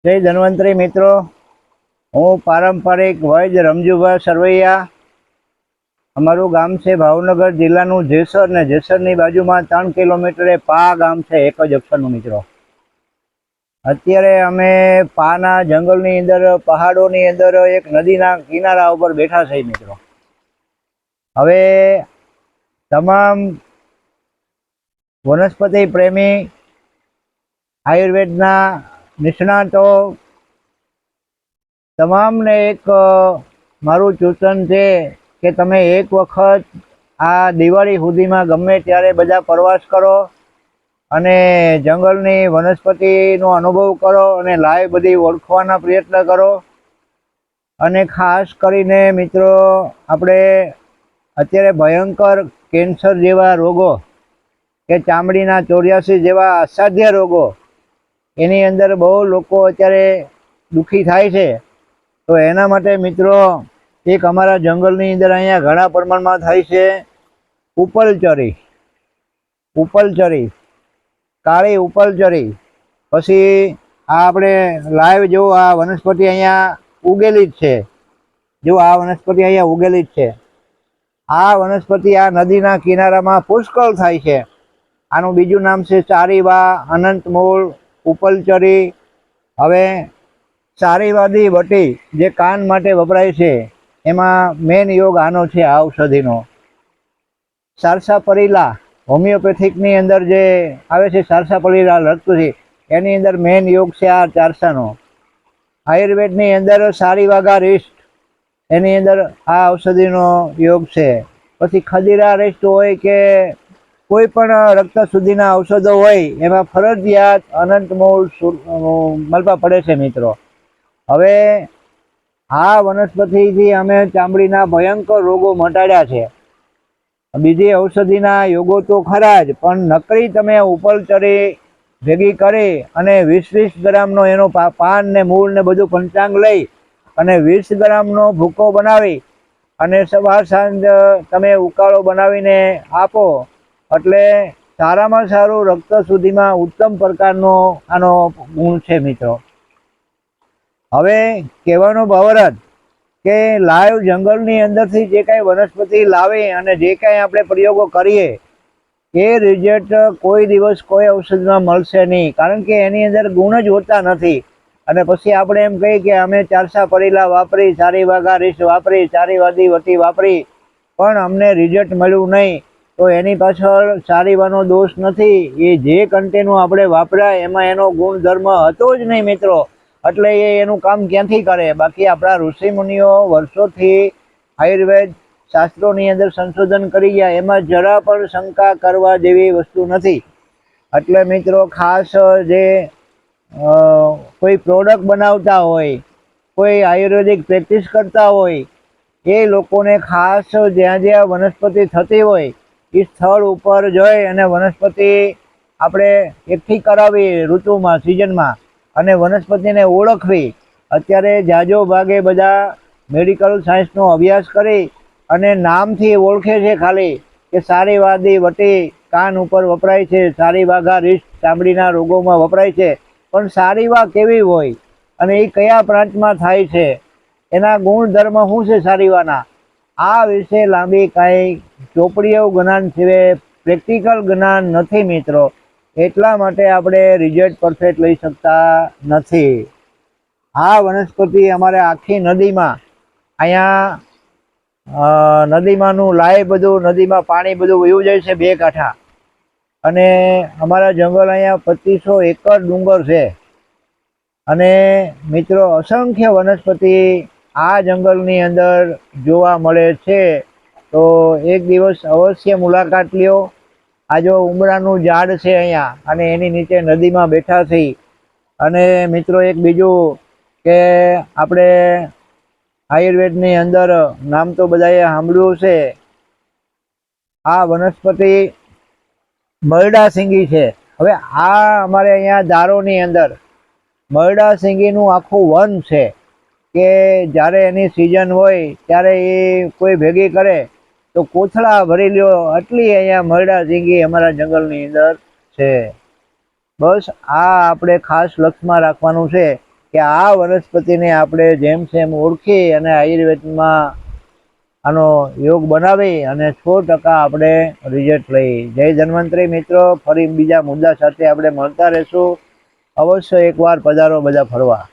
जय धन्वंतरी मित्रों। हूँ पारंपरिक वैज रमजूभाई सरवैया। अमरु गाम से भावनगर जिल्लानु जेसर ने जेसरनी बाजुमां 3 किलोमीटरे पा गाम है। एक ज अक्षरनुं मित्रों। अत्यारे अमे पाना जंगलनी अंदर पहाड़ोनी अंदर एक नदीना किनारा पर बैठा छे मित्रों। हवे तमाम वनस्पति प्रेमी आयुर्वेदना निष्णातो तमाम ने एक मारू सूचन है कि तमे एक वखत आ दिवाળી सुधीमां गमे त्यारे बधा प्रवास करो अने जंगलनी वनस्पतिनो अनुभव करो अने लाइव बधी ओळखवाना प्रयत्न करो। अने खास करीने मित्रों आपणे अत्यारे भयंकर केन्सर जेवा रोगो के चामड़ीना 84 जेवा असाध्य रोगो एनी अंदर बहु लोको अत्यारे दुखी थाय छे। तो एना माटे मित्रों एक अमारा जंगलनी अंदर अहींया घणा प्रमाणमां थाय छे उपलचरी। उपलचरी काळी उपलचरी पछी आपणे लाइव जो आ वनस्पति अहींया उगेली ज छे। जो आ वनस्पति अहींया उगेली ज छे। आ वनस्पति आ नदीना किनारामां पुष्कळ थाय छे। आनुं बीजुं नाम छे चारीवा, अनंतमूल, उपलचरी। हवे चारीवादी वटी जे कान माटे वपराय छे एमां मेन योग आनो छे आ औषधिनो। सारसापरीला होमियोपेथिकनी अंदर जे आवे छे सारसापरीला लटकती एनी अंदर मेन योग छे आ चारसानो। आयुर्वेदनी अंदर सारीवागा रिष्ट एनी अंदर आ औषधिनो योग छे। पछी खदीरा रिष्ट होय के कोई पण रक्त शुद्धिना औषधो होय एमां फरजियात अनंतमूल मलबा पड़े छे मित्रों। हवे आ वनस्पतिथी अमे चामड़ीना भयंकर रोगो मटाड्या छे। बीजी औषधिना योगो तो खरा ज पण नकरी तमे उपलचरी भेगी करी अने 20-20 ग्रामनो एनो पान ने मूळ ने बधुं पंचांग लई अने 20 ग्रामनो भूको बनावी अने सवार सांज तमे उकाळो बनावीने आपो एटले सारामां सारुं रक्त शुद्धिमां उत्तम प्रकारनो आनो गुण छे मित्रों। हवे कहेवानो भावार्थ के लाइव जंगलनी अंदरथी जे कांई वनस्पति लावी अने जे कांई आपणे प्रयोगो करीए ए रिजल्ट कोई दिवस कोई औषधिमां मळशे नहीं, कारण के एनी अंदर गुण ज होता नथी। अने पछी आपणे एम कहीए के अमे चारसापरीला वापरी, चारीवागा रिष्ट वापरी, चारीवादी वटी वापरी पण अमने रिजल्ट मळ्युं नहीं। तो एनी पाछळ चारीવાનો दोष नथी, ए जे कंटेनो आपणे वापर्या एमां एनो गुणधर्म हतो ज नहीं मित्रों। એટલે એ એનું કામ ક્યાંથી કરે? બાકી આપણા ઋષિ મુનિઓ વર્ષોથી આયુર્વેદ શાસ્ત્રોની અંદર સંશોધન કરી ગયા, એમાં જરા પણ શંકા કરવા જેવી વસ્તુ નથી। એટલે મિત્રો ખાસ જે કોઈ પ્રોડક્ટ બનાવતા હોય, કોઈ આયુર્વેદિક પ્રેક્ટિસ કરતા હોય એ લોકોને ખાસ જ્યાં જ્યાં વનસ્પતિ થતી હોય એ સ્થળ ઉપર જઈ અને વનસ્પતિ આપણે એકઠી કરાવી ઋતુમાં, સિઝનમાં અને વનસ્પતિને ઓળખવી। અત્યારે જાજો ભાગે બધા મેડિકલ સાયન્સનો અભ્યાસ કરી અને નામથી ઓળખે છે ખાલી કે સારીવાદી વટી કાન ઉપર વપરાય છે, સારીવાગા રીષ્ટ ચામડીના રોગોમાં વપરાય છે, પણ સારીવા કેવી હોય અને એ કયા પ્રાંતમાં થાય છે, એના ગુણધર્મ શું છે સારીવાના, આ વિશે લાંબી કાંઈ ચોપડીઓ જ્ઞાન સિવાય પ્રેક્ટિકલ જ્ઞાન નથી મિત્રો। એટલા માટે આપણે રિઝલ્ટ પરફેક્ટ લઈ શકતા નથી। આ વનસ્પતિ અમારે આખી નદીમાં અહીંયા નદીમાંનું લાય બધું, નદીમાં પાણી બધું વયું જાય છે 2 કાંઠા અને અમારા જંગલ અહીંયા 2500 એકર ડુંગર છે અને મિત્રો અસંખ્ય વનસ્પતિ આ જંગલની અંદર જોવા મળે છે। તો એક દિવસ અવશ્ય મુલાકાત લ્યો। आ जो उमरानु झाड़ है अहींया अने एनी नीचे नदी में बैठा थी। अने मित्रों एक बीजू के आपणे आयुर्वेदनी अंदर नाम तो बधाए सांभळ्युं छे, आ वनस्पति मरडासिंगी छे। हवे आ अमारे अहींया दारोनी अंदर मरडासिंगीनुं आखुं वन छे के ज्यारे एनी सीजन होय त्यारे ए कोई भेगी करे तो कोथळा भरी ल्यो आटली अहींया मरडासिंगी अमारा जंगलनी अंदर छे। बस आ आपणे खास लक्ष्यमां राखवानुं छे કે આ વનસ્પતિને આપણે જેમ તેમ ઓળખી અને આયુર્વેદમાં આનો યોગ બનાવી અને 100% આપણે રિઝલ્ટ લઈ. જય ધન્વંતરી મિત્રો, ફરી બીજા મુદ્દા સાથે આપણે મળતા રહેશું. અવશ્ય એકવાર પધારો બધા ફરવા.